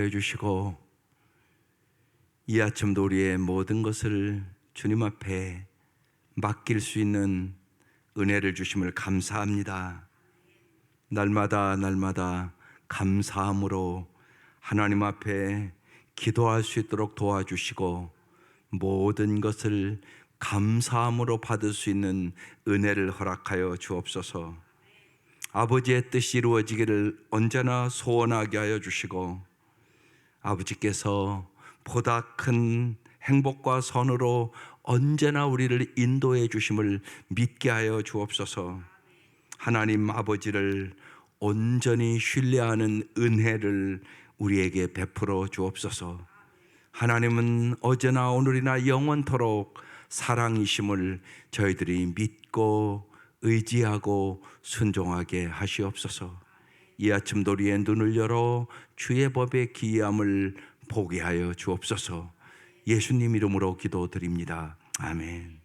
해주시고 이 아침도 우리의 모든 것을 주님 앞에 맡길 수 있는 은혜를 주심을 감사합니다. 날마다 감사함으로 하나님 앞에 기도할 수 있도록 도와주시고 모든 것을 감사함으로 받을 수 있는 은혜를 허락하여 주옵소서. 아버지의 뜻이 이루어지기를 언제나 소원하게 하여 주시고 아버지께서 보다 큰 행복과 선으로 언제나 우리를 인도해 주심을 믿게 하여 주옵소서. 하나님 아버지를 온전히 신뢰하는 은혜를 우리에게 베풀어 주옵소서. 하나님은 어제나 오늘이나 영원토록 사랑이심을 저희들이 믿고 의지하고 순종하게 하시옵소서. 이 아침도 우리의 눈을 열어 주의 법의 기이함을 보게 하여 주옵소서. 예수님 이름으로 기도드립니다. 아멘.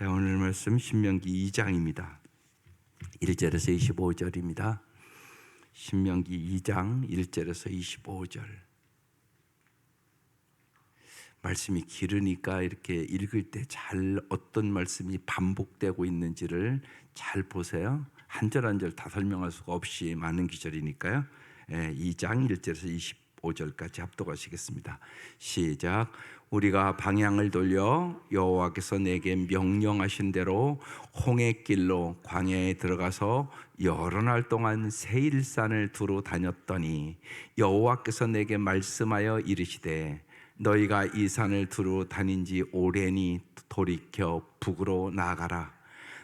오늘 말씀 신명기 2장입니다. 1절에서 25절입니다. 신명기 2장 1절에서 25절. 말씀이 길으니까 이렇게 읽을 때 잘 어떤 말씀이 반복되고 있는지를 잘 보세요. 한 절 한 절 다 설명할 수가 없이 많은 기절이니까요. 2장 1절에서 25절까지 합독하시겠습니다. 시작. 우리가 방향을 돌려 여호와께서 내게 명령하신 대로 홍해길로 광야에 들어가서 여러 날 동안 세일산을 두루 다녔더니 여호와께서 내게 말씀하여 이르시되 너희가 이 산을 두루 다닌 지 오래니 돌이켜 북으로 나아가라.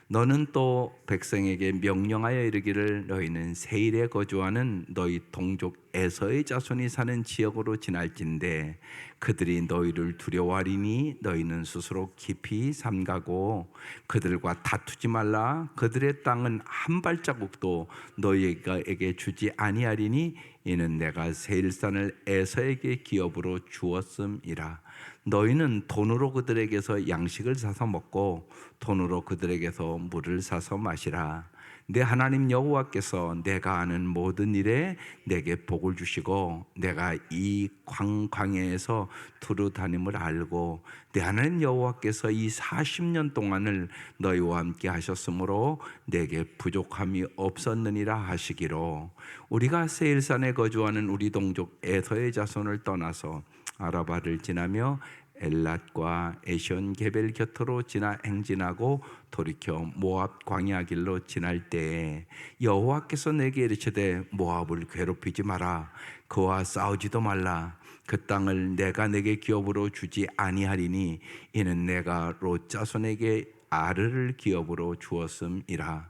너는 또 백성에게 명령하여 이르기를 너희는 세일에 거주하는 너희 동족 에서의 자손이 사는 지역으로 지날진대 그들이 너희를 두려워하리니 너희는 스스로 깊이 삼가고 그들과 다투지 말라. 그들의 땅은 한 발자국도 너희에게 주지 아니하리니 이는 내가 세일산을 에서에게 기업으로 주었음이라. 너희는 돈으로 그들에게서 양식을 사서 먹고 돈으로 그들에게서 물을 사서 마시라. 내 하나님 여호와께서 내가 하는 모든 일에 내게 복을 주시고 내가 이 광야에서 두루 다님을 알고 내 하나님 여호와께서 이 40년 동안을 너희와 함께 하셨으므로 내게 부족함이 없었느니라 하시기로 우리가 세일산에 거주하는 우리 동족 에서의 자손을 떠나서 아라바를 지나며 엘랏과 에션 게벨 곁으로 지나 행진하고 돌이켜 모압 광야 길로 지날 때에 여호와께서 내게 이르시되 모압을 괴롭히지 마라. 그와 싸우지도 말라. 그 땅을 내가 내게 기업으로 주지 아니하리니 이는 내가 롯 자손에게 아르를 기업으로 주었음이라.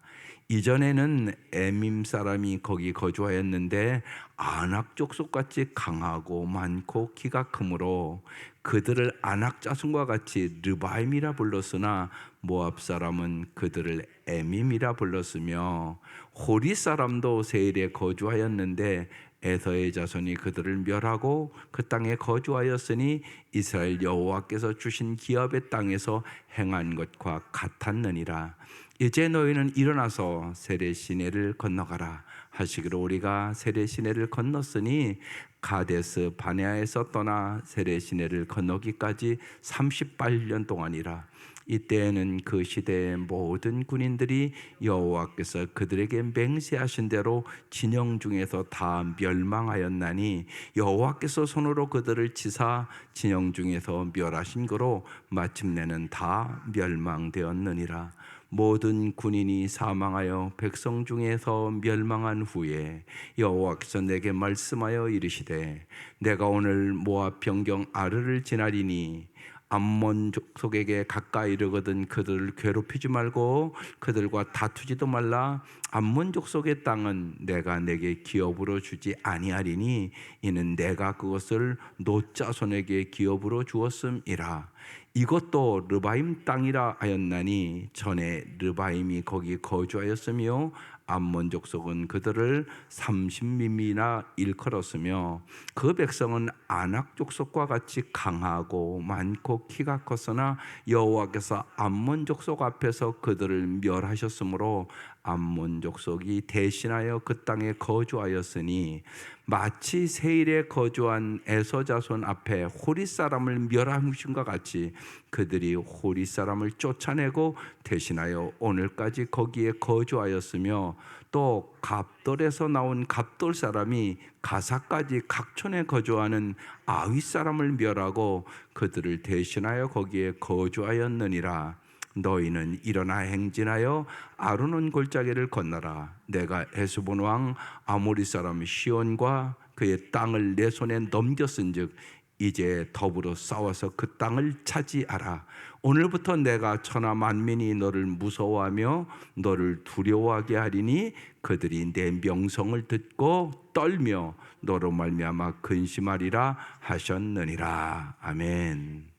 이전에는 에밈 사람이 거기 거주하였는데 아낙 족속같이 강하고 많고 키가 크므로 그들을 아낙 자손과 같이 르바임이라 불렀으나 모압 사람은 그들을 에밈이라 불렀으며 호리 사람도 세일에 거주하였는데 에서의 자손이 그들을 멸하고 그 땅에 거주하였으니 이스라엘 여호와께서 주신 기업의 땅에서 행한 것과 같았느니라. 이제 너희는 일어나서 세례 시내를 건너가라 하시기로 우리가 세례 시내를 건넜으니 가데스 바네아에서 떠나 세례 시내를 건너기까지 38년 동안이라. 이때에는 그 시대의 모든 군인들이 여호와께서 그들에게 맹세하신 대로 진영 중에서 다 멸망하였나니 여호와께서 손으로 그들을 치사 진영 중에서 멸하신 거로 마침내는 다 멸망되었느니라. 모든 군인이 사망하여 백성 중에서 멸망한 후에 여호와께서 내게 말씀하여 이르시되 내가 오늘 모압 변경 아르를 지나리니 암몬 족속에게 가까이 이르거든 그들을 괴롭히지 말고 그들과 다투지도 말라. 암몬 족속의 땅은 내가 내게 기업으로 주지 아니하리니 이는 내가 그것을 롯 자손에게 기업으로 주었음이라. 이것도 르바임 땅이라 하였나니 전에 르바임이 거기 거주하였으며 암몬 족속은 그들을 30민이나 일컬었으며 그 백성은 아낙 족속과 같이 강하고 많고 키가 컸으나 여호와께서 암몬 족속 앞에서 그들을 멸하셨으므로 암몬 족속이 대신하여 그 땅에 거주하였으니 마치 세일에 거주한 에서 자손 앞에 호리 사람을 멸하신 것 같이 그들이 호리 사람을 쫓아내고 대신하여 오늘까지 거기에 거주하였으며 또 갑돌에서 나온 갑돌 사람이 가사까지 각촌에 거주하는 아윗 사람을 멸하고 그들을 대신하여 거기에 거주하였느니라. 너희는 일어나 행진하여 아르논 골짜기를 건너라. 내가 에스본 왕 아모리 사람 시온과 그의 땅을 내 손에 넘겼은즉 이제 더불어 싸워서 그 땅을 차지하라. 오늘부터 내가 천하 만민이 너를 무서워하며 너를 두려워하게 하리니 그들이 내 명성을 듣고 떨며 너로 말미암아 근심하리라 하셨느니라. 아멘.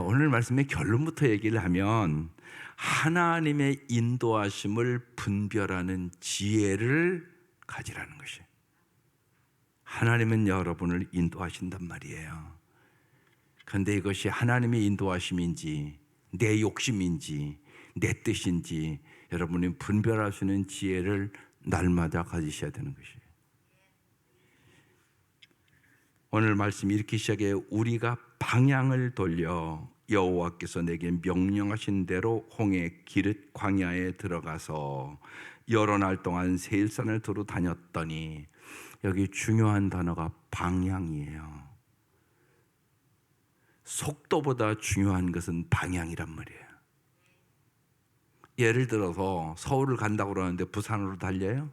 오늘 말씀의 결론부터 얘기를 하면 하나님의 인도하심을 분별하는 지혜를 가지라는 것이에요. 하나님은 여러분을 인도하신단 말이에요. 그런데 이것이 하나님의 인도하심인지 내 욕심인지 내 뜻인지 여러분이 분별할 수 있는 지혜를 날마다 가지셔야 되는 것이에요. 오늘 말씀이 이렇게 시작해요. 우리가 방향을 돌려 여호와께서 내게 명령하신 대로 홍해 기읒 광야에 들어가서 여러 날 동안 세일산을 두루 다녔더니 여기 중요한 단어가 방향이에요. 속도보다 중요한 것은 방향이란 말이에요. 예를 들어서 서울을 간다고 그러는데 부산으로 달려요?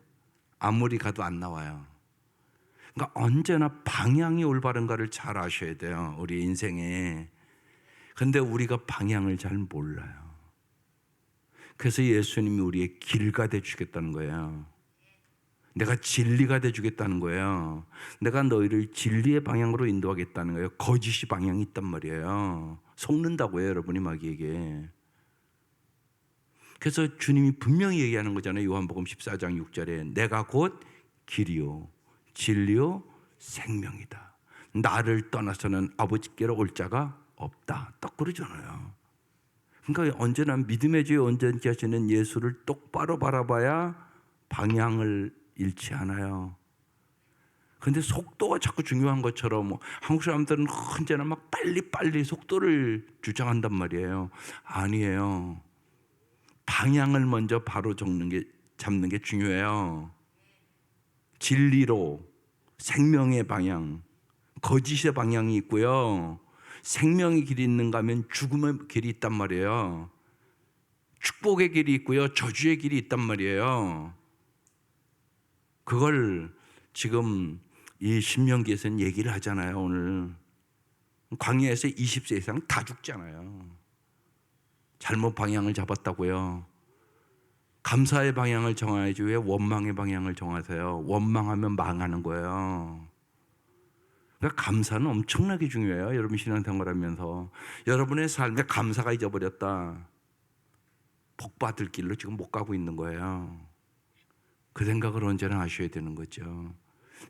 아무리 가도 안 나와요. 그러니까 언제나 방향이 올바른가를 잘 아셔야 돼요, 우리 인생에. 그런데 우리가 방향을 잘 몰라요. 그래서 예수님이 우리의 길가 되주겠다는 거예요. 내가 진리가 되주겠다는 거예요. 내가 너희를 진리의 방향으로 인도하겠다는 거예요. 거짓이 방향이 있단 말이에요. 속는다고 해요, 여러분이 마귀에게. 그래서 주님이 분명히 얘기하는 거잖아요. 요한복음 14장 6절에 내가 곧 길이요 진리요 생명이다. 나를 떠나서는 아버지께로 올 자가 없다. 딱 그러잖아요. 그러니까 언제나 믿음의 주에 온전케 하시는 예수를 똑바로 바라봐야 방향을 잃지 않아요. 그런데 속도가 자꾸 중요한 것처럼 한국 사람들은 언제나 막 빨리 속도를 주장한단 말이에요. 아니에요. 방향을 먼저 바로 잡는 게 중요해요. 진리로 생명의 방향, 거짓의 방향이 있고요. 생명의 길이 있는가 하면 죽음의 길이 있단 말이에요. 축복의 길이 있고요. 저주의 길이 있단 말이에요. 그걸 지금 이 신명기에서는 얘기를 하잖아요. 오늘 광야에서 20세 이상 다 죽잖아요. 잘못 방향을 잡았다고요. 감사의 방향을 정해야지 왜 원망의 방향을 정하세요? 원망하면 망하는 거예요. 그러니까 감사는 엄청나게 중요해요. 여러분 신앙생활하면서 여러분의 삶에 감사가 잊어버렸다. 복 받을 길로 지금 못 가고 있는 거예요. 그 생각을 언제나 하셔야 되는 거죠.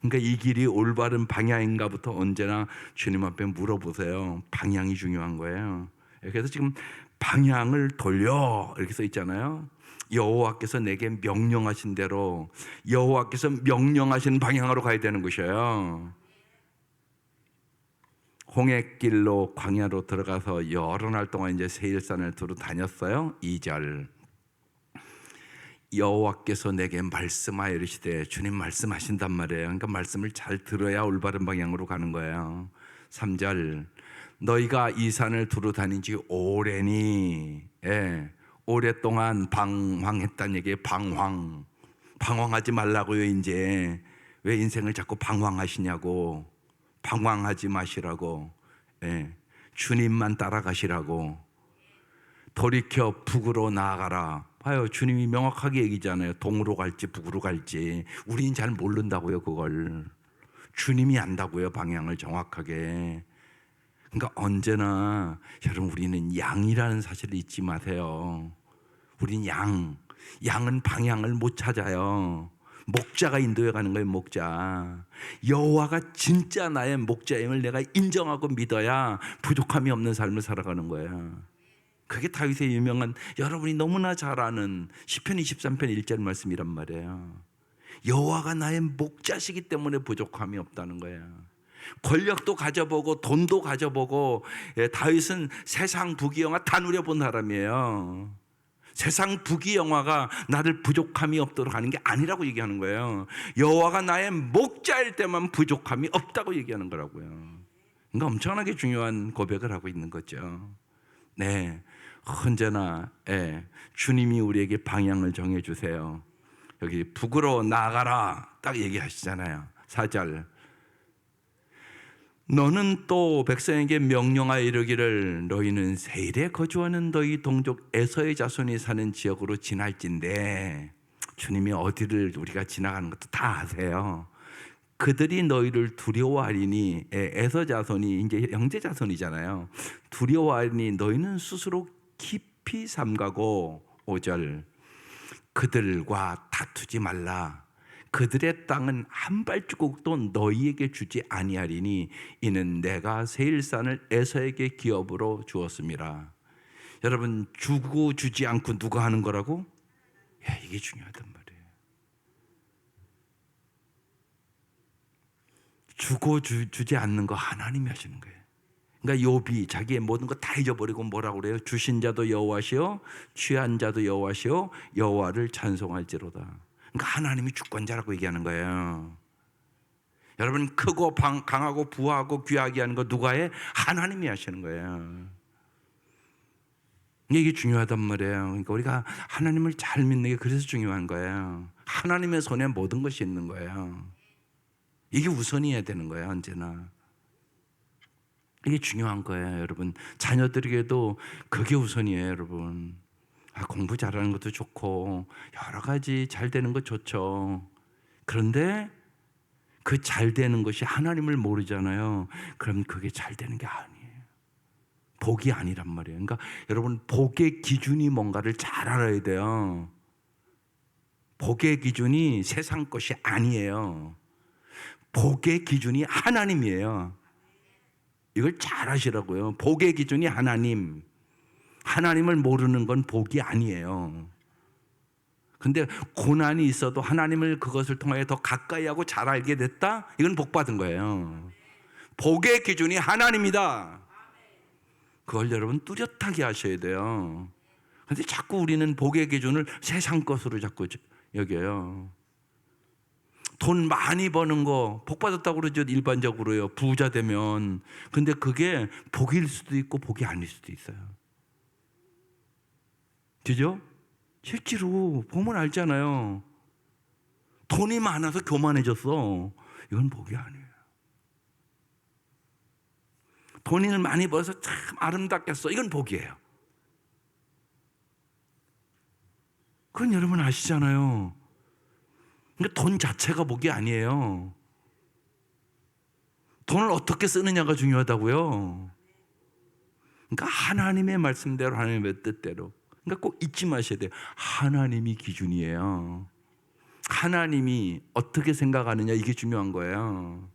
그러니까 이 길이 올바른 방향인가부터 언제나 주님 앞에 물어보세요. 방향이 중요한 거예요. 그래서 지금 방향을 돌려 이렇게 써 있잖아요. 여호와께서 내게 명령하신 대로 여호와께서 명령하신 방향으로 가야 되는 것이에요. 홍해길로 광야로 들어가서 여러 날 동안 이제 세일산을 두루 다녔어요. 2절 여호와께서 내게 말씀하여 이르시되 주님 말씀하신단 말이에요. 그러니까 말씀을 잘 들어야 올바른 방향으로 가는 거예요. 3절 너희가 이 산을 두루 다닌 지 오래니 오랫동안 방황했다는 얘기예요. 방황하지 말라고요. 이제 왜 인생을 자꾸 방황하시냐고. 방황하지 마시라고. 주님만 따라가시라고. 돌이켜 북으로 나아가라. 봐요, 주님이 명확하게 얘기잖아요. 동으로 갈지 북으로 갈지. 우리는 잘 모른다고요. 그걸 주님이 안다고요. 방향을 정확하게. 그러니까 언제나 여러분 우리는 양이라는 사실을 잊지 마세요. 우린 양은 방향을 못 찾아요. 목자가 인도해 가는 거예요. 목자. 여호와가 진짜 나의 목자임을 내가 인정하고 믿어야 부족함이 없는 삶을 살아가는 거예요. 그게 다윗의 유명한, 여러분이 너무나 잘 아는 시편 23편 1절 말씀이란 말이에요. 여호와가 나의 목자시기 때문에 부족함이 없다는 거예요. 권력도 가져보고 돈도 가져보고, 다윗은 세상 부귀영화 다 누려본 사람이에요. 세상 부귀영화가 나를 부족함이 없도록 하는 게 아니라고 얘기하는 거예요. 여호와가 나의 목자일 때만 부족함이 없다고 얘기하는 거라고요. 그러니까 엄청나게 중요한 고백을 하고 있는 거죠. 네, 언제나 주님이 우리에게 방향을 정해주세요. 여기 북으로 나아가라 딱 얘기하시잖아요. 4절, 너는 또 백성에게 명령하여 이르기를 너희는 세일에 거주하는 너희 동족 에서의 자손이 사는 지역으로 지날진대. 주님이 어디를 우리가 지나가는 것도 다 아세요. 그들이 너희를 두려워하리니, 에서 자손이 이제 형제 자손이잖아요. 두려워하리니 너희는 스스로 깊이 삼가고, 5절, 그들과 다투지 말라. 그들의 땅은 한 발자국도 너희에게 주지 아니하리니 이는 내가 세일산을 에서에게 기업으로 주었습니다. 여러분, 주고 주지 않고 누가 하는 거라고? 이게 중요하단 말이에요. 주고 주지 않는 거 하나님이 하시는 거예요. 그러니까 욥이 자기의 모든 거 다 잊어버리고 뭐라고 그래요? 주신 자도 여호와시요 취한 자도 여호와시요 여호와를 찬송할지로다. 그러니까 하나님이 주권자라고 얘기하는 거예요. 여러분, 크고 강하고 부하고 귀하게 하는 거 누가 해? 하나님이 하시는 거예요. 이게 중요하단 말이에요. 그러니까 우리가 하나님을 잘 믿는 게 그래서 중요한 거예요. 하나님의 손에 모든 것이 있는 거예요. 이게 우선이어야 되는 거예요. 언제나 이게 중요한 거예요. 여러분, 자녀들에게도 그게 우선이에요. 여러분, 공부 잘하는 것도 좋고 여러 가지 잘 되는 것 좋죠. 그런데 그 잘 되는 것이 하나님을 모르잖아요. 그럼 그게 잘 되는 게 아니에요. 복이 아니란 말이에요. 그러니까 여러분, 복의 기준이 뭔가를 잘 알아야 돼요. 복의 기준이 세상 것이 아니에요. 복의 기준이 하나님이에요. 이걸 잘 아시라고요. 복의 기준이 하나님. 하나님을 모르는 건 복이 아니에요. 근데 고난이 있어도 하나님을 그것을 통하여 더 가까이 하고 잘 알게 됐다? 이건 복 받은 거예요. 복의 기준이 하나님이다. 그걸 여러분 뚜렷하게 하셔야 돼요. 근데 자꾸 우리는 복의 기준을 세상 것으로 자꾸 여겨요. 돈 많이 버는 거 복 받았다고 그러죠. 일반적으로요. 부자 되면. 근데 그게 복일 수도 있고 복이 아닐 수도 있어요. 그죠? 실제로 보면 알잖아요. 돈이 많아서 교만해졌어. 이건 복이 아니에요. 돈을 많이 벌어서 참 아름답겠어. 이건 복이에요. 그건 여러분 아시잖아요. 그러니까 돈 자체가 복이 아니에요. 돈을 어떻게 쓰느냐가 중요하다고요. 그러니까 하나님의 말씀대로, 하나님의 뜻대로. 그러니까 꼭 잊지 마셔야 돼요. 하나님이 기준이에요. 하나님이 어떻게 생각하느냐, 이게 중요한 거예요.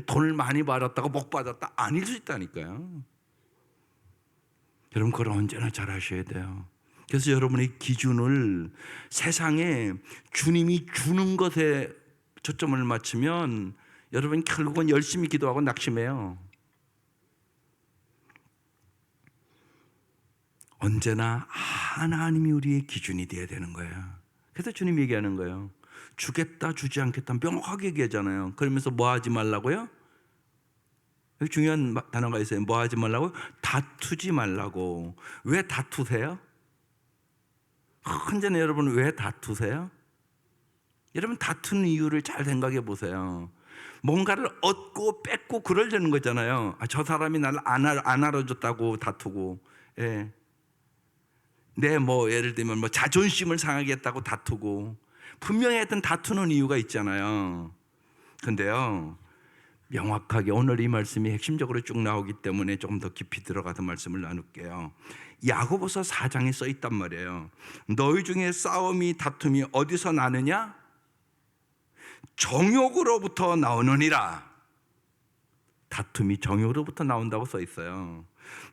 돈을 많이 받았다고 복 받았다 아닐 수 있다니까요. 여러분, 그걸 언제나 잘 하셔야 돼요. 그래서 여러분의 기준을 세상에 주님이 주는 것에 초점을 맞추면 여러분 결국은 열심히 기도하고 낙심해요. 언제나 하나님이 우리의 기준이 되어야 되는 거예요. 그래서 주님이 얘기하는 거예요. 주겠다 주지 않겠다 명확하게 얘기하잖아요. 그러면서 뭐 하지 말라고요? 여기 중요한 단어가 있어요. 뭐 하지 말라고요? 다투지 말라고. 왜 다투세요? 언제나 여러분 왜 다투세요? 여러분 다투는 이유를 잘 생각해 보세요. 뭔가를 얻고 뺏고 그러려는 거잖아요. 저 사람이 나를 안 알아줬다고 다투고, 예. 내 예를 들면 자존심을 상하게 했다고 다투고, 분명히 하여튼 다투는 이유가 있잖아요. 근데요, 명확하게 오늘 이 말씀이 핵심적으로 쭉 나오기 때문에 조금 더 깊이 들어가서 말씀을 나눌게요. 야고보서 4장에 써 있단 말이에요. 너희 중에 싸움이 다툼이 어디서 나느냐? 정욕으로부터 나오느니라. 다툼이 정욕으로부터 나온다고 써 있어요.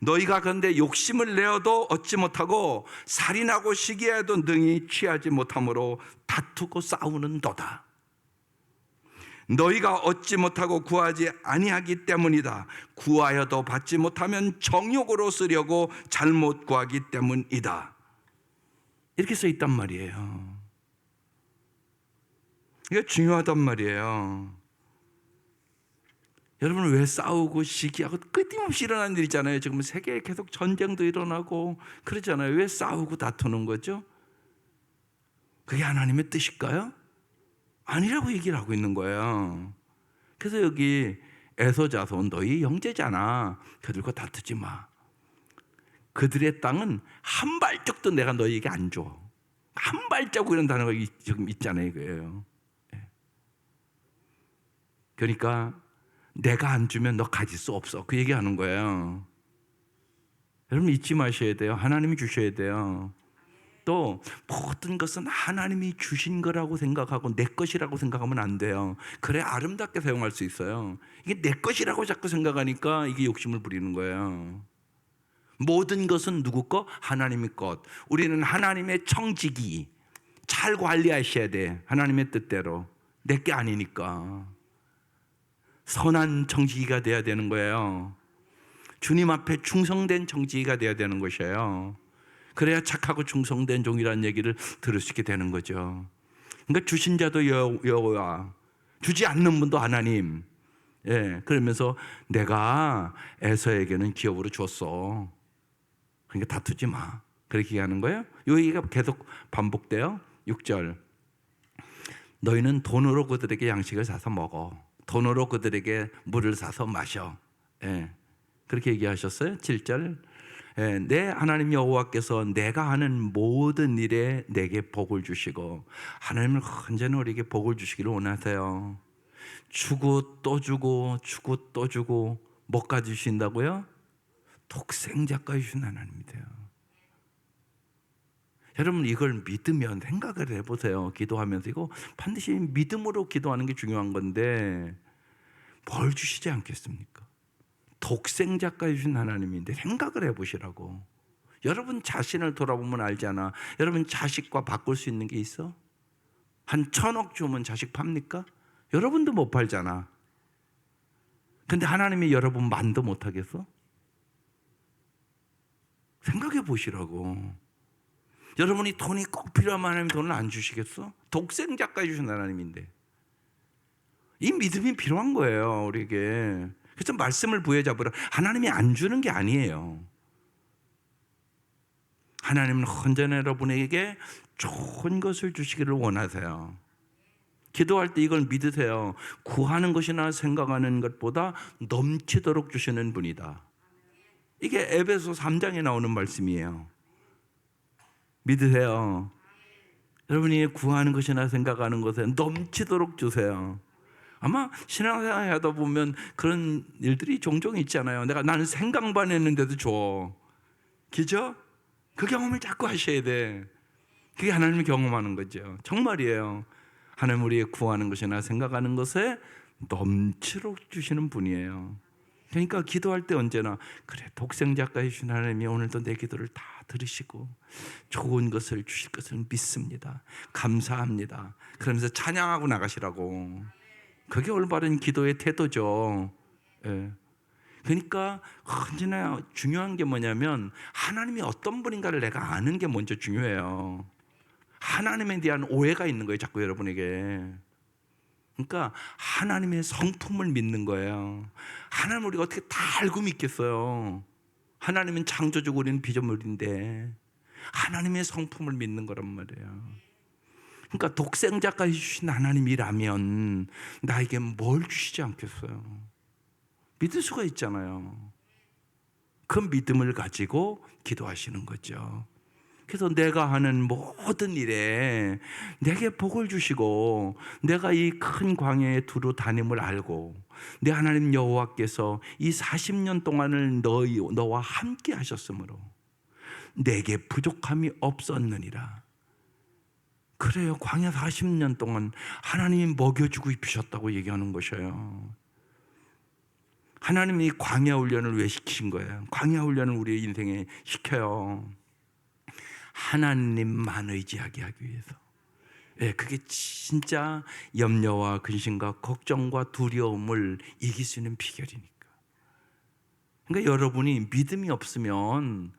너희가 그런데 욕심을 내어도 얻지 못하고 살인하고 시기에도 능히 취하지 못함으로 다투고 싸우는도다. 너희가 얻지 못하고 구하지 아니하기 때문이다. 구하여도 받지 못하면 정욕으로 쓰려고 잘못 구하기 때문이다. 이렇게 써 있단 말이에요. 이게 중요하단 말이에요. 여러분, 왜 싸우고 시기하고 끊임없이 일어나는 일 있잖아요. 지금 세계에 계속 전쟁도 일어나고 그러잖아요. 왜 싸우고 다투는 거죠? 그게 하나님의 뜻일까요? 아니라고 얘기를 하고 있는 거예요. 그래서 여기 에서 자손 너희 형제잖아. 그들과 다투지 마. 그들의 땅은 한 발짝도 내가 너희에게 안 줘. 한 발자국 이런 단어가 지금 있잖아요. 이거예요. 그러니까 내가 안 주면 너 가질 수 없어. 그 얘기하는 거예요. 여러분 잊지 마셔야 돼요. 하나님이 주셔야 돼요. 또 모든 것은 하나님이 주신 거라고 생각하고 내 것이라고 생각하면 안 돼요. 그래 아름답게 사용할 수 있어요. 이게 내 것이라고 자꾸 생각하니까 이게 욕심을 부리는 거예요. 모든 것은 누구 것? 하나님의 것. 우리는 하나님의 청지기. 잘 관리하셔야 돼. 하나님의 뜻대로. 내 게 아니니까. 선한 청지기가 돼야 되는 거예요. 주님 앞에 충성된 청지기가 돼야 되는 것이에요. 그래야 착하고 충성된 종이라는 얘기를 들을 수 있게 되는 거죠. 그러니까 주신 자도 여호와, 주지 않는 분도 하나님. 예, 그러면서 내가 에서에게는 기업으로 줬어. 그러니까 다투지 마. 그렇게 얘기하는 거예요. 이 얘기가 계속 반복돼요. 6절. 너희는 돈으로 그들에게 양식을 사서 먹어. 돈으로 그들에게 물을 사서 마셔. 예, 그렇게 얘기하셨어요. 7절. 예, 내 하나님 여호와께서 내가 하는 모든 일에 내게 복을 주시고, 하나님은 언제나 우리에게 복을 주시기를 원하세요. 주고 또 주고 주고 또 주고 뭐까지 주신다고요? 독생자까지 주신 하나님이세요. 여러분 이걸 믿으면 생각을 해보세요. 기도하면서 이거 반드시 믿음으로 기도하는 게 중요한 건데 뭘 주시지 않겠습니까? 독생자까지 주신 하나님인데 생각을 해보시라고. 여러분 자신을 돌아보면 알잖아. 여러분 자식과 바꿀 수 있는 게 있어? 한 1,000억 주면 자식 팝니까? 여러분도 못 팔잖아. 근데 하나님이 여러분 만도 못 하겠어? 생각해 보시라고. 여러분이 돈이 꼭 필요하면 하나님 돈을 안 주시겠어? 독생자까지 주신 하나님인데. 이 믿음이 필요한 거예요, 우리에게. 그래서 말씀을 부여잡으라. 하나님이 안 주는 게 아니에요. 하나님은 언제나 여러분에게 좋은 것을 주시기를 원하세요. 기도할 때 이걸 믿으세요. 구하는 것이나 생각하는 것보다 넘치도록 주시는 분이다. 이게 에베소 3장에 나오는 말씀이에요. 믿으세요. 여러분이 구하는 것이나 생각하는 것에 넘치도록 주세요. 아마 신앙생활 하다 보면 그런 일들이 종종 있잖아요. 나는 생각만 했는데도 줘. 그죠? 그 경험을 자꾸 하셔야 돼. 그게 하나님을 경험하는 거죠. 정말이에요. 하나님 우리의 구하는 것이나 생각하는 것에 넘치도록 주시는 분이에요. 그러니까 기도할 때 언제나 그래 독생자까지 주신 하나님이 오늘도 내 기도를 다 들으시고 좋은 것을 주실 것을 믿습니다. 감사합니다. 그러면서 찬양하고 나가시라고. 그게 올바른 기도의 태도죠. 예. 그러니까 언제나 중요한 게 뭐냐면 하나님이 어떤 분인가를 내가 아는 게 먼저 중요해요. 하나님에 대한 오해가 있는 거예요, 자꾸 여러분에게. 그러니까 하나님의 성품을 믿는 거예요. 하나님 우리가 어떻게 다 알고 믿겠어요? 하나님은 창조주고 우리는 피조물인데 하나님의 성품을 믿는 거란 말이에요. 그러니까 독생자까지 주신 하나님이라면 나에게 뭘 주시지 않겠어요? 믿을 수가 있잖아요. 그 믿음을 가지고 기도하시는 거죠. 그래서 내가 하는 모든 일에 내게 복을 주시고 내가 이 큰 광야에 두루 다님을 알고 내 하나님 여호와께서 이 40년 동안을 너와 함께 하셨으므로 내게 부족함이 없었느니라. 그래요. 광야 40년 동안 하나님이 먹여주고 입히셨다고 얘기하는 것이에요. 하나님이 광야 훈련을 왜 시키신 거예요? 광야 훈련을 우리의 인생에 시켜요. 하나님만 의지하게 하기 위해서. 그게 진짜 염려와 근심과 걱정과 두려움을 이길 수 있는 비결이니까. 그러니까 여러분이 믿음이 없으면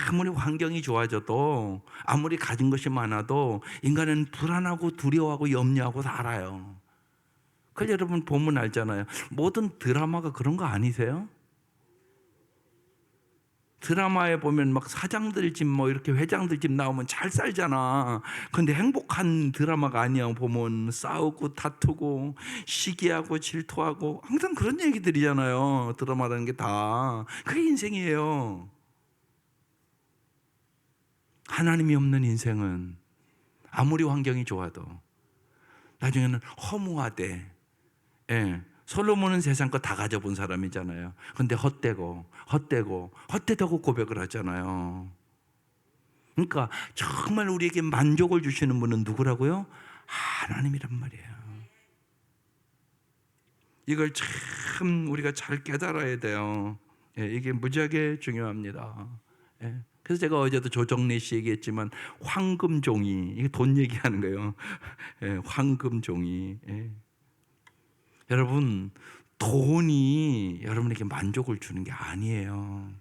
아무리 환경이 좋아져도, 아무리 가진 것이 많아도 인간은 불안하고 두려워하고 염려하고 살아요. 그걸 여러분 보면 알잖아요. 모든 드라마가 그런 거 아니세요? 드라마에 보면 막 사장들 집 뭐 이렇게 회장들 집 나오면 잘 살잖아. 근데 행복한 드라마가 아니야. 보면 싸우고 다투고 시기하고 질투하고 항상 그런 얘기들이잖아요. 드라마라는 게 다. 그게 인생이에요. 하나님이 없는 인생은 아무리 환경이 좋아도 나중에는 허무하대. 솔로몬은 세상 거 다 가져본 사람이잖아요. 근데 헛되다고 고백을 하잖아요. 그러니까 정말 우리에게 만족을 주시는 분은 누구라고요? 하나님이란 말이에요. 이걸 참 우리가 잘 깨달아야 돼요. 이게 무지하게 중요합니다. 그래서 제가 어제도 조정래 씨 얘기했지만 황금종이, 이게 돈 얘기하는 거예요. 황금종이. 여러분, 돈이 여러분에게 만족을 주는 게 아니에요.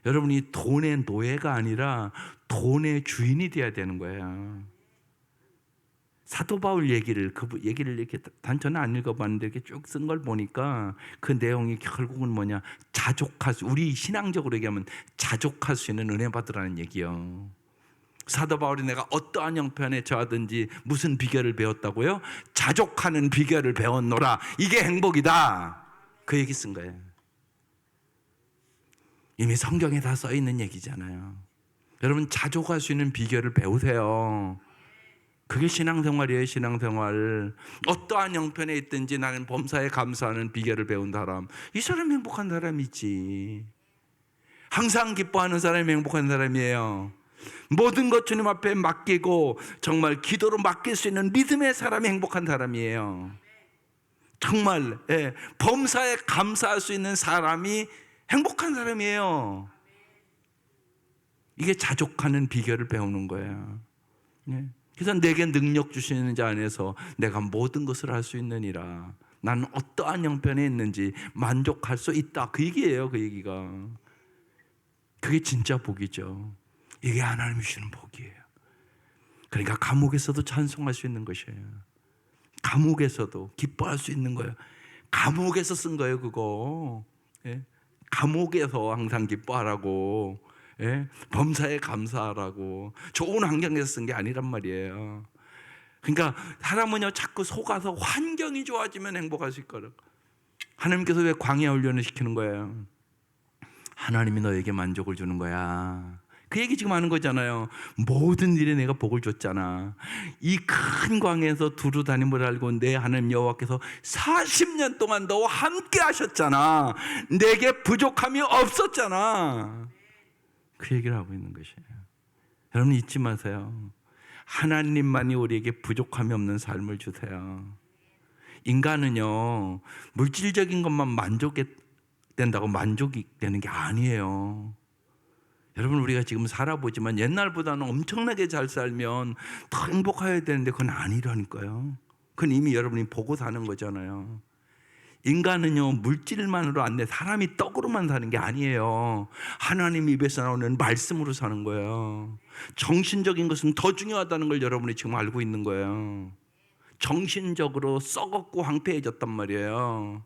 여러분이 돈의 노예가 아니라 돈의 주인이 되어야 되는 거예요. 사도 바울 얘기를 이렇게 단전에 안 읽어봤는데 이렇게 쭉 쓴 걸 보니까 그 내용이 결국은 뭐냐, 우리 신앙적으로 얘기하면 자족할 수 있는 은혜 받으라는 얘기요. 사도 바울이 내가 어떠한 형편에 처하든지 무슨 비결을 배웠다고요? 자족하는 비결을 배웠노라. 이게 행복이다. 그 얘기 쓴 거예요. 이미 성경에 다 써 있는 얘기잖아요. 여러분, 자족할 수 있는 비결을 배우세요. 그게 신앙생활이에요. 신앙생활. 어떠한 형편에 있든지 나는 범사에 감사하는 비결을 배운 사람, 이 사람이 행복한 사람이지. 항상 기뻐하는 사람이 행복한 사람이에요. 모든 것 주님 앞에 맡기고 정말 기도로 맡길 수 있는 믿음의 사람이 행복한 사람이에요. 정말 범사에 감사할 수 있는 사람이 행복한 사람이에요. 이게 자족하는 비결을 배우는 거예요. 그래서 내게 능력 주시는 자 안에서 내가 모든 것을 할 수 있느니라. 나는 어떠한 형편에 있는지 만족할 수 있다. 그 얘기예요. 그 얘기가. 그게 진짜 복이죠. 이게 하나님이 주시는 복이에요. 그러니까 감옥에서도 찬송할 수 있는 것이에요. 감옥에서도 기뻐할 수 있는 거예요. 감옥에서 쓴 거예요, 그거. 감옥에서 항상 기뻐하라고, 범사에 감사하라고, 좋은 환경에서 쓴 게 아니란 말이에요. 그러니까 사람은요 자꾸 속아서 환경이 좋아지면 행복할 수 있거든. 하나님께서 왜 광야 훈련을 시키는 거예요? 하나님이 너에게 만족을 주는 거야. 그 얘기 지금 하는 거잖아요. 모든 일에 내가 복을 줬잖아. 이 큰 광야에서 두루 다님을 알고 내 하나님 여호와께서 40년 동안 너와 함께 하셨잖아. 내게 부족함이 없었잖아. 그 얘기를 하고 있는 것이에요. 여러분 잊지 마세요. 하나님만이 우리에게 부족함이 없는 삶을 주세요. 인간은요 물질적인 것만 된다고 만족이 되는 게 아니에요. 여러분 우리가 지금 살아보지만 옛날보다는 엄청나게 잘 살면 더 행복해야 되는데 그건 아니라니까요. 그건 이미 여러분이 보고 사는 거잖아요. 인간은요 물질만으로 안 돼. 사람이 떡으로만 사는 게 아니에요. 하나님 입에서 나오는 말씀으로 사는 거예요. 정신적인 것은 더 중요하다는 걸 여러분이 지금 알고 있는 거예요. 정신적으로 썩었고 황폐해졌단 말이에요.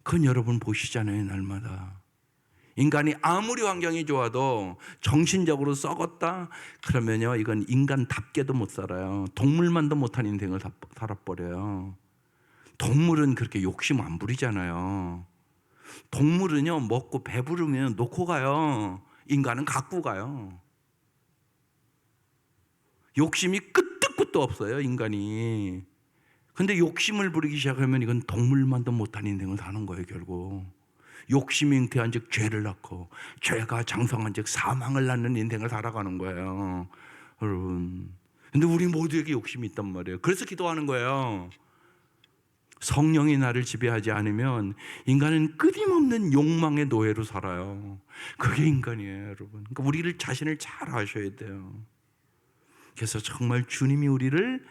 그건 여러분 보시잖아요. 날마다 인간이 아무리 환경이 좋아도 정신적으로 썩었다 그러면요 이건 인간답게도 못 살아요. 동물만도 못한 인생을 살아버려요. 동물은 그렇게 욕심 안 부리잖아요. 동물은요 먹고 배부르면 놓고 가요. 인간은 갖고 가요. 욕심이 끝도 끝도 없어요 인간이. 근데 욕심을 부리기 시작하면 이건 동물만도 못한 인생을 사는 거예요. 결국 욕심이 잉태한 즉 죄를 낳고 죄가 장성한 즉 사망을 낳는 인생을 살아가는 거예요. 여러분 근데 우리 모두에게 욕심이 있단 말이에요. 그래서 기도하는 거예요. 성령이 나를 지배하지 않으면 인간은 끊임없는 욕망의 노예로 살아요. 그게 인간이에요, 여러분. 그러니까 우리를 자신을 잘 아셔야 돼요. 그래서 정말 주님이 우리를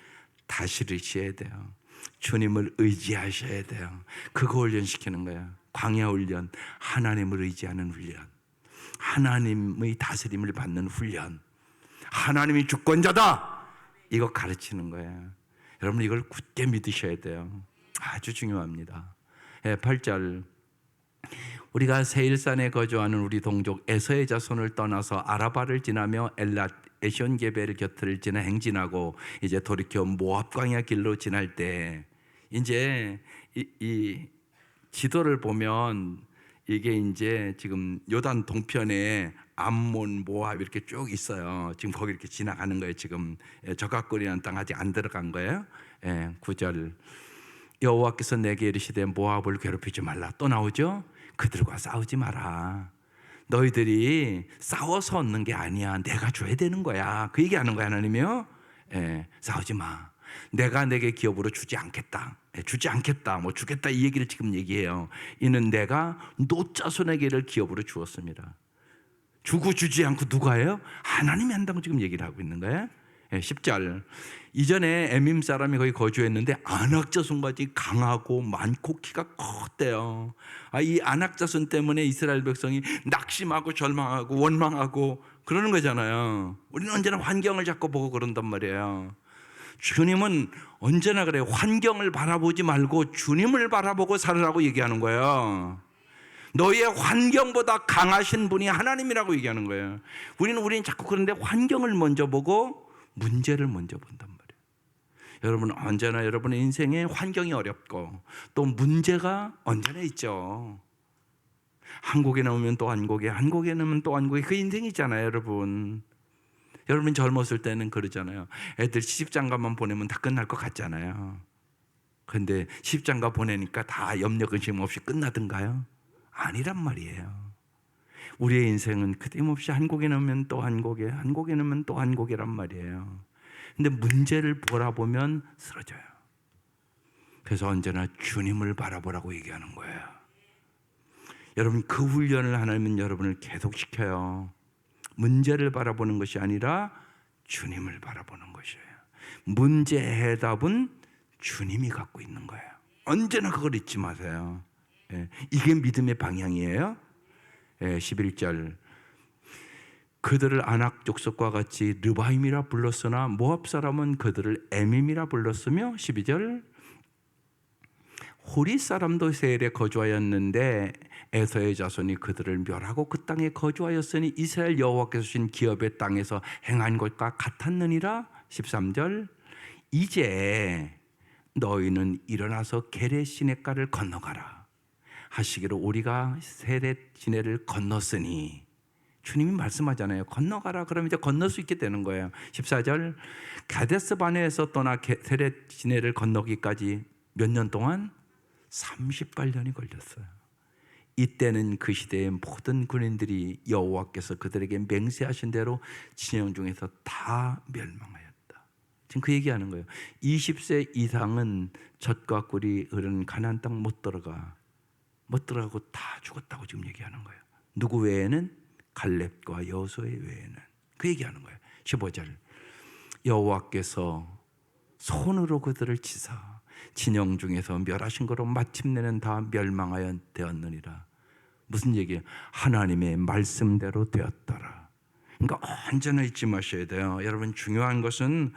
다스리셔야 돼요. 주님을 의지하셔야 돼요. 그거 훈련시키는 거예요. 광야 훈련, 하나님을 의지하는 훈련, 하나님의 다스림을 받는 훈련, 하나님이 주권자다, 이거 가르치는 거예요. 여러분 이걸 굳게 믿으셔야 돼요. 아주 중요합니다. 8절, 우리가 세일산에 거주하는 우리 동족 에서의 자손을 떠나서 아라바를 지나며 엘랏 에시온게벨 곁을 지나 행진하고 이제 돌이켜 모압 광야 길로 지날 때, 이제 이 지도를 보면 이게 이제 지금 요단 동편에 암몬, 모압 이렇게 쭉 있어요. 지금 거기 이렇게 지나가는 거예요. 지금 저각거리는 땅 아직 안 들어간 거예요. 9절, 여호와께서 내게 이르시되 모압을 괴롭히지 말라. 또 나오죠. 그들과 싸우지 마라. 너희들이 싸워서 얻는 게 아니야. 내가 줘야 되는 거야. 그 얘기하는 거야, 하나님이요. 싸우지 마. 내가 내게 기업으로 주지 않겠다. 주지 않겠다. 뭐 주겠다 이 얘기를 지금 얘기해요. 이는 내가 롯 자손에게를 기업으로 주었습니다. 주고 주지 않고 누가 해요? 하나님이 한다고 지금 얘기를 하고 있는 거예요. 10절, 이전에 에밈 사람이 거기 거주했는데 아낙 자손까지 강하고 많고 키가 컸대요. 이 아낙 자손 때문에 이스라엘 백성이 낙심하고 절망하고 원망하고 그러는 거잖아요. 우리는 언제나 환경을 자꾸 보고 그런단 말이에요. 주님은 언제나 그래요. 환경을 바라보지 말고 주님을 바라보고 살으라고 얘기하는 거예요. 너희의 환경보다 강하신 분이 하나님이라고 얘기하는 거예요. 우리는 자꾸 그런데 환경을 먼저 보고 문제를 먼저 본단 말이에요. 여러분 언제나 여러분의 인생에 환경이 어렵고 또 문제가 언제나 있죠. 한국에 나오면 또 한국에, 한국에 나오면 또 한국에, 그 인생이잖아요, 여러분. 여러분 젊었을 때는 그러잖아요. 애들 시집장가만 보내면 다 끝날 것 같잖아요. 그런데 시집장가 보내니까 다 염려 근심 없이 끝나던가요? 아니란 말이에요. 우리의 인생은 끊임없이 한국에 나오면 또 한국에, 한국에 나오면 또 한국이란 말이에요. 근데 문제를 바라보면 쓰러져요. 그래서 언제나 주님을 바라보라고 얘기하는 거예요. 여러분 그 훈련을 하나님은 여러분을 계속 시켜요. 문제를 바라보는 것이 아니라 주님을 바라보는 것이에요. 문제 해답은 주님이 갖고 있는 거예요. 언제나 그걸 잊지 마세요. 이게 믿음의 방향이에요. 11절, 그들을 아낙 족속과 같이 르바임이라 불렀으나 모압 사람은 그들을 에밈이라 불렀으며 12절, 호리 사람도 세일에 거주하였는데 에서의 자손이 그들을 멸하고 그 땅에 거주하였으니 이스라엘 여호와께서 주신 기업의 땅에서 행한 것과 같았느니라. 13절, 이제 너희는 일어나서 게레 시냇가를 건너가라 하시기로 우리가 세렛 시내를 건넜으니, 주님이 말씀하잖아요. 건너가라. 그러면 이제 건널 수 있게 되는 거예요. 14절, 가데스 바네에서 떠나 세렛 시내를 건너기까지 몇 년 동안? 38년이 걸렸어요. 이때는 그 시대의 모든 군인들이 여호와께서 그들에게 맹세하신 대로 진영 중에서 다 멸망하였다. 지금 그 얘기하는 거예요. 20세 이상은 젖과 꿀이 흐르는 가나안 땅 못 들어가고 다 죽었다고 지금 얘기하는 거예요. 누구 외에는? 갈렙과 여호수아 외에는. 그 얘기하는 거예요. 15절, 여호와께서 손으로 그들을 치사 진영 중에서 멸하신 거로 마침내는 다 멸망하여 되었느니라. 무슨 얘기예요? 하나님의 말씀대로 되었더라. 그러니까 언제나 잊지 마셔야 돼요. 여러분 중요한 것은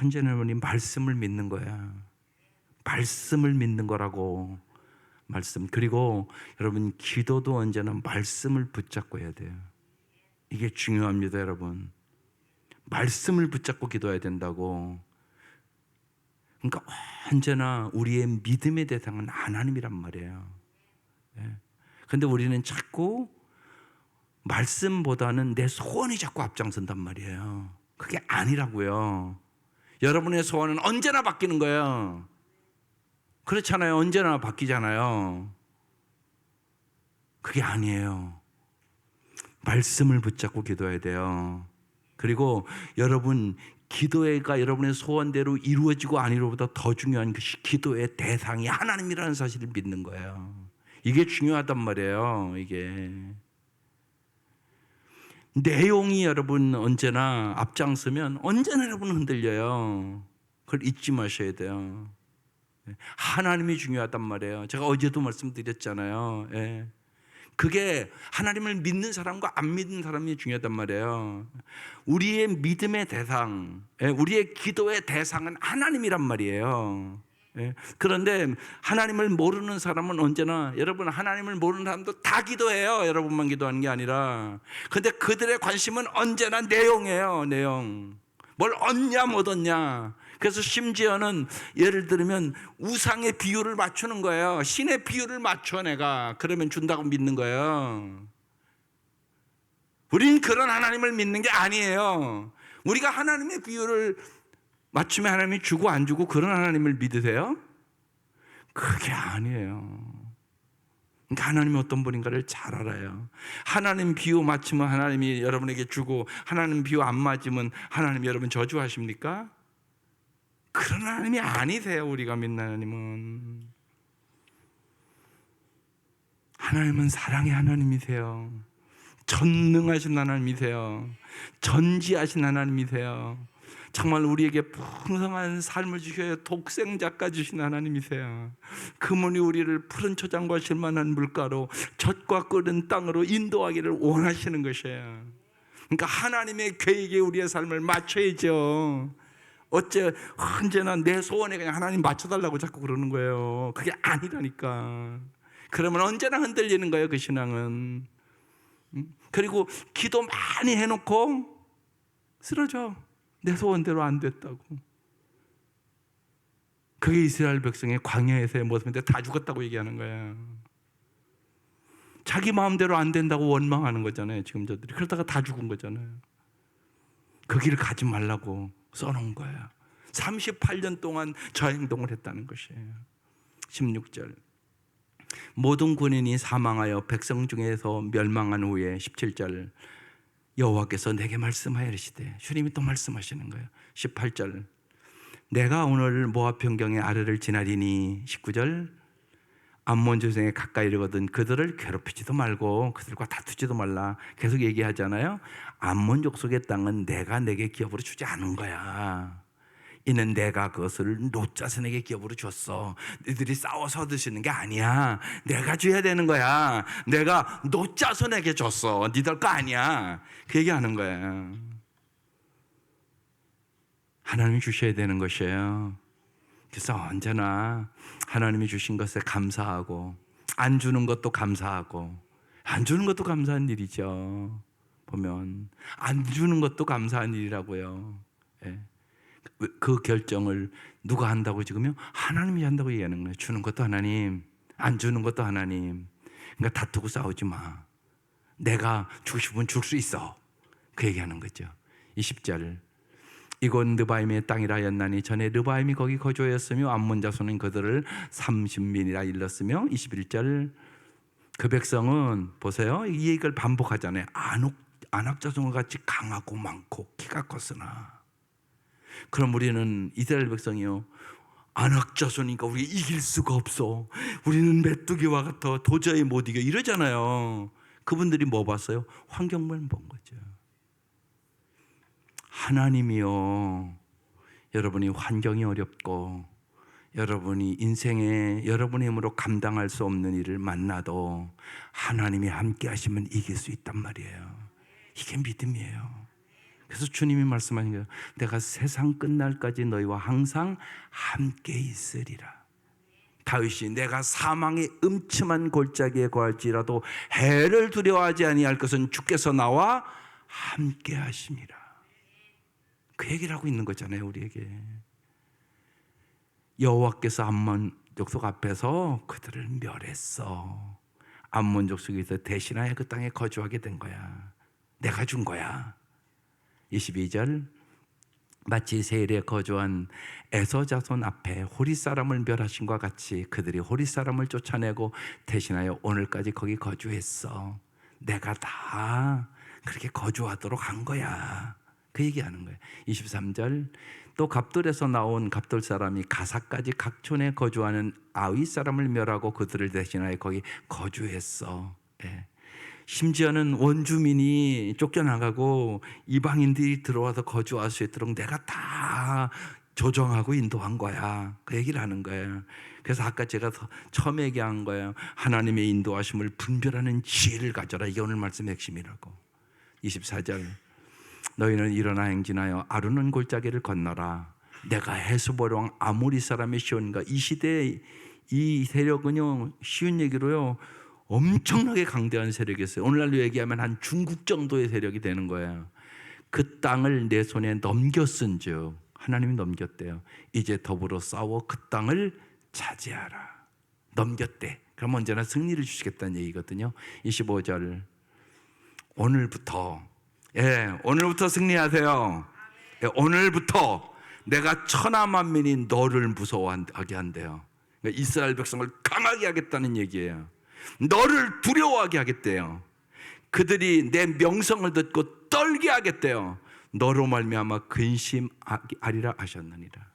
언제나 우리 말씀을 믿는 거야. 말씀을 믿는 거라고. 말씀. 그리고 여러분 기도도 언제나 말씀을 붙잡고 해야 돼요. 이게 중요합니다, 여러분. 말씀을 붙잡고 기도해야 된다고. 그러니까 언제나 우리의 믿음의 대상은 하나님이란 말이에요. 그런데 우리는 자꾸 말씀보다는 내 소원이 자꾸 앞장선단 말이에요. 그게 아니라고요. 여러분의 소원은 언제나 바뀌는 거예요. 그렇잖아요. 언제나 바뀌잖아요. 그게 아니에요. 말씀을 붙잡고 기도해야 돼요. 그리고 여러분 기도회가 여러분의 소원대로 이루어지고 안 이루어보다 더 중요한 것이 기도의 대상이 하나님이라는 사실을 믿는 거예요. 이게 중요하단 말이에요. 이게 내용이 여러분 언제나 앞장서면 언제나 여러분 흔들려요. 그걸 잊지 마셔야 돼요. 하나님이 중요하단 말이에요. 제가 어제도 말씀드렸잖아요. 예. 그게 하나님을 믿는 사람과 안 믿는 사람이 중요하단 말이에요. 우리의 믿음의 대상, 우리의 기도의 대상은 하나님이란 말이에요. 그런데 하나님을 모르는 사람은 언제나, 여러분 하나님을 모르는 사람도 다 기도해요. 여러분만 기도하는 게 아니라. 그런데 그들의 관심은 언제나 내용이에요. 내용. 뭘 얻냐 못 얻냐. 그래서 심지어는 예를 들면 우상의 비율을 맞추는 거예요. 신의 비율을 맞춰 내가. 그러면 준다고 믿는 거예요. 우린 그런 하나님을 믿는 게 아니에요. 우리가 하나님의 비율을 맞추면 하나님이 주고 안 주고 그런 하나님을 믿으세요? 그게 아니에요. 그러니까 하나님이 어떤 분인가를 잘 알아요. 하나님 비유 맞추면 하나님이 여러분에게 주고, 하나님 비유 안 맞으면 하나님이 여러분 저주하십니까? 그런 하나님이 아니세요. 우리가 믿는 하나님은. 하나님은 사랑의 하나님이세요. 전능하신 하나님이세요. 전지하신 하나님이세요. 정말 우리에게 풍성한 삶을 주셔야 독생자가 주신 하나님이세요. 그분이 우리를 푸른 초장과 실만한 물가로 젖과 끓은 땅으로 인도하기를 원하시는 것이에요. 그러니까 하나님의 계획에 우리의 삶을 맞춰야죠. 어째 언제나 내 소원에 그냥 하나님 맞춰달라고 자꾸 그러는 거예요. 그게 아니라니까. 그러면 언제나 흔들리는 거예요, 그 신앙은. 그리고 기도 많이 해놓고 쓰러져. 내 소원대로 안 됐다고. 그게 이스라엘 백성의 광야에서의 모습인데 다 죽었다고 얘기하는 거예요. 자기 마음대로 안 된다고 원망하는 거잖아요, 지금 저들이. 그러다가 다 죽은 거잖아요. 그 길을 가지 말라고 써놓은 거예요. 38년 동안 저 행동을 했다는 것이에요. 16절. 모든 군인이 사망하여 백성 중에서 멸망한 후에 17절. 여호와께서 내게 말씀하여 이르시되, 주님이 또 말씀하시는 거예요. 18절. 내가 오늘 모압 평경의 아래를 지나리니 19절. 암몬 조상에 가까이 이르거든 그들을 괴롭히지도 말고 그들과 다투지도 말라. 계속 얘기하잖아요. 암몬 족속의 땅은 내가 내게 기업으로 주지 않은 거야. 이는 내가 그것을 롯 자손에게 기업으로 줬어. 너희들이 싸워서 얻을 수 있는 게 아니야. 내가 줘야 되는 거야. 내가 롯 자손에게 줬어. 니들 거 아니야. 그 얘기하는 거예요. 하나님이 주셔야 되는 것이에요. 그래서 언제나 하나님이 주신 것에 감사하고, 안 주는 것도 감사하고, 안 주는 것도 감사한 일이죠. 보면 안 주는 것도 감사한 일이라고요. 예. 그 결정을 누가 한다고 지금요? 하나님이 한다고 얘기하는 거예요. 주는 것도 하나님, 안 주는 것도 하나님. 그러니까 다투고 싸우지 마. 내가 주고 싶으면 줄 수 있어. 그 얘기하는 거죠. 20절. 이곳 르바임의 땅이라 하였나니 전에 르바임이 거기 거주하였으며 암몬 자손은 그들을 30민이라 일렀으며 21절. 그 백성은 보세요. 이 얘기를 반복하잖아요. 아낙 자손과 같이 강하고 많고 키가 컸으나. 그럼 우리는 이스라엘 백성이요, 아낙 자손이니까 우리 이길 수가 없어. 우리는 메뚜기와 같아. 도저히 못 이겨. 이러잖아요. 그분들이 뭐 봤어요? 환경만 본 거죠. 하나님이요, 여러분이 환경이 어렵고 여러분이 인생에 여러분의 힘으로 감당할 수 없는 일을 만나도 하나님이 함께 하시면 이길 수 있단 말이에요. 이게 믿음이에요. 그래서 주님이 말씀하신 거예요. 내가 세상 끝날까지 너희와 항상 함께 있으리라. 다윗이 내가 사망의 음침한 골짜기에 거할지라도 해를 두려워하지 아니할 것은 주께서 나와 함께 하심이라. 그 얘기를 하고 있는 거잖아요, 우리에게. 여호와께서 암몬 족속 앞에서 그들을 멸했어. 암몬 족속에서 대신하여 그 땅에 거주하게 된 거야. 내가 준 거야. 22절. 마치 세일에 거주한 에서 자손 앞에 호리 사람을 멸하신 것 같이 그들이 호리 사람을 쫓아내고 대신하여 오늘까지 거기 거주했어. 내가 다 그렇게 거주하도록 한 거야. 그 얘기하는 거예요. 23절 또 갑돌에서 나온 갑돌 사람이 가사까지 각촌에 거주하는 아위 사람을 멸하고 그들을 대신하여 거기 거주했어. 예. 심지어는 원주민이 쫓겨나가고 이방인들이 들어와서 거주할 수 있도록 내가 다 조정하고 인도한 거야. 그 얘기를 하는 거예요. 그래서 아까 제가 처음 얘기한 거예요. 하나님의 인도하심을 분별하는 지혜를 가져라. 이게 오늘 말씀의 핵심이라고. 24절 너희는 일어나 행진하여 아르논 골짜기를 건너라. 내가 헤스본 왕 아모리 사람의 시온과 이 시대의 이 세력은요, 쉬운 얘기로요, 엄청나게 강대한 세력이었어요. 오늘날로 얘기하면 한 중국 정도의 세력이 되는 거예요. 그 땅을 내 손에 넘겼은즉 하나님이 넘겼대요. 이제 더불어 싸워 그 땅을 차지하라. 넘겼대. 그럼 언제나 승리를 주시겠다는 얘기거든요. 25절 오늘부터 오늘부터 승리하세요. 오늘부터 내가 천하만민이 너를 무서워하게 한대요. 그러니까 이스라엘 백성을 강하게 하겠다는 얘기예요. 너를 두려워하게 하겠대요. 그들이 내 명성을 듣고 떨게 하겠대요. 너로 말미암아 근심하리라 하셨느니라.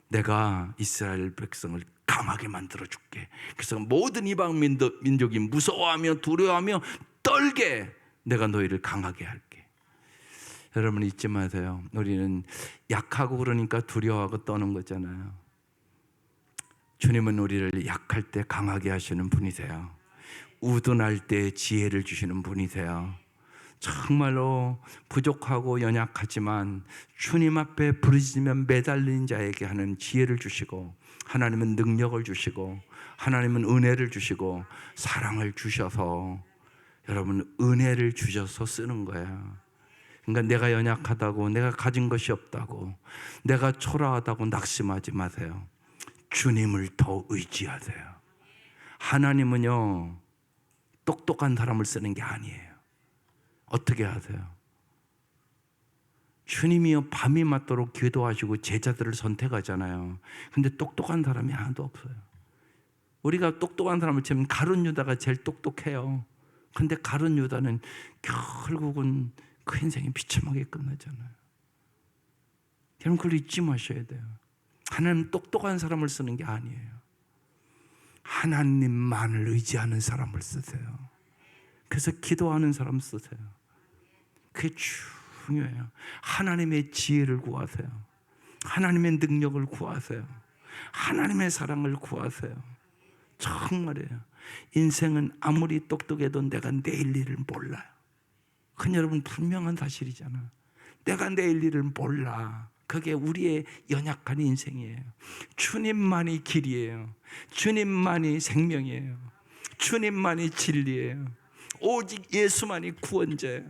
내가 이스라엘 백성을 강하게 만들어 줄게. 그래서 모든 이방 민족이 무서워하며 두려워하며 떨게 내가 너희를 강하게 할게. 여러분 잊지 마세요. 우리는 약하고 그러니까 두려워하고 떠는 거잖아요. 주님은 우리를 약할 때 강하게 하시는 분이세요. 우둔할 때 지혜를 주시는 분이세요. 정말로 부족하고 연약하지만 주님 앞에 부르짖으면 매달린 자에게 하는 지혜를 주시고, 하나님은 능력을 주시고, 하나님은 은혜를 주시고, 사랑을 주셔서, 여러분 은혜를 주셔서 쓰는 거예요. 그러니까 내가 연약하다고, 내가 가진 것이 없다고, 내가 초라하다고 낙심하지 마세요. 주님을 더 의지하세요. 하나님은요, 똑똑한 사람을 쓰는 게 아니에요. 어떻게 하세요? 주님이요 밤이 맞도록 기도하시고 제자들을 선택하잖아요. 근데 똑똑한 사람이 하나도 없어요. 우리가 똑똑한 사람을 치면 가룟 유다가 제일 똑똑해요. 근데 가룟 유다는 결국은 그 인생이 비참하게 끝나잖아요. 여러분 그걸 잊지 마셔야 돼요. 하나님 똑똑한 사람을 쓰는 게 아니에요. 하나님만을 의지하는 사람을 쓰세요. 그래서 기도하는 사람 쓰세요. 그게 중요해요. 하나님의 지혜를 구하세요. 하나님의 능력을 구하세요. 하나님의 사랑을 구하세요. 정말이에요. 인생은 아무리 똑똑해도 내가 내일 일을 몰라요. 그건 여러분 분명한 사실이잖아. 내가 내일 일을 몰라. 그게 우리의 연약한 인생이에요. 주님만이 길이에요. 주님만이 생명이에요. 주님만이 진리예요. 오직 예수만이 구원자예요.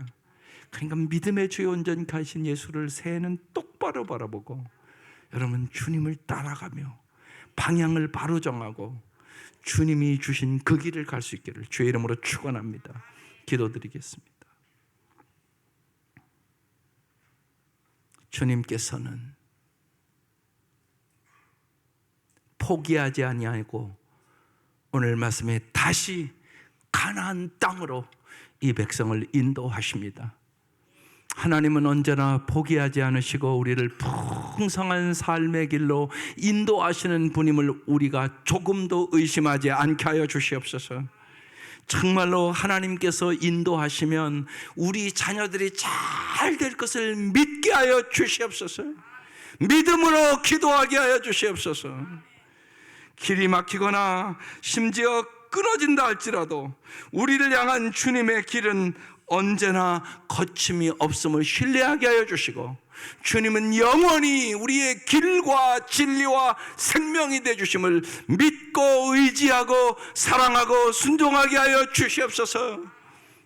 그러니까 믿음의 주요 온전하신 예수를 새해는 똑바로 바라보고 여러분 주님을 따라가며 방향을 바로 정하고 주님이 주신 그 길을 갈 수 있기를 주의 이름으로 축원합니다. 기도드리겠습니다. 주님께서는 포기하지 아니하고 오늘 말씀에 다시 가나안 땅으로 이 백성을 인도하십니다. 하나님은 언제나 포기하지 않으시고 우리를 풍성한 삶의 길로 인도하시는 분임을 우리가 조금도 의심하지 않게 하여 주시옵소서. 정말로 하나님께서 인도하시면 우리 자녀들이 잘 될 것을 믿게 하여 주시옵소서. 믿음으로 기도하게 하여 주시옵소서. 길이 막히거나 심지어 끊어진다 할지라도 우리를 향한 주님의 길은 언제나 거침이 없음을 신뢰하게 하여 주시고 주님은 영원히 우리의 길과 진리와 생명이 되어주심을 믿고 의지하고 사랑하고 순종하게 하여 주시옵소서.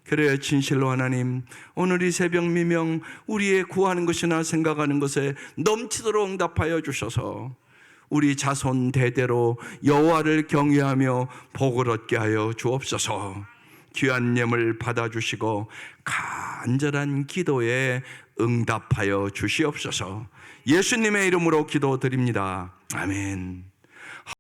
그래야 진실로 하나님 오늘 이 새벽 미명 우리의 구하는 것이나 생각하는 것에 넘치도록 응답하여 주셔서 우리 자손 대대로 여호와를 경외하며 복을 얻게 하여 주옵소서. 귀한 예물 받아주시고 간절한 기도에 응답하여 주시옵소서. 예수님의 이름으로 기도드립니다. 아멘.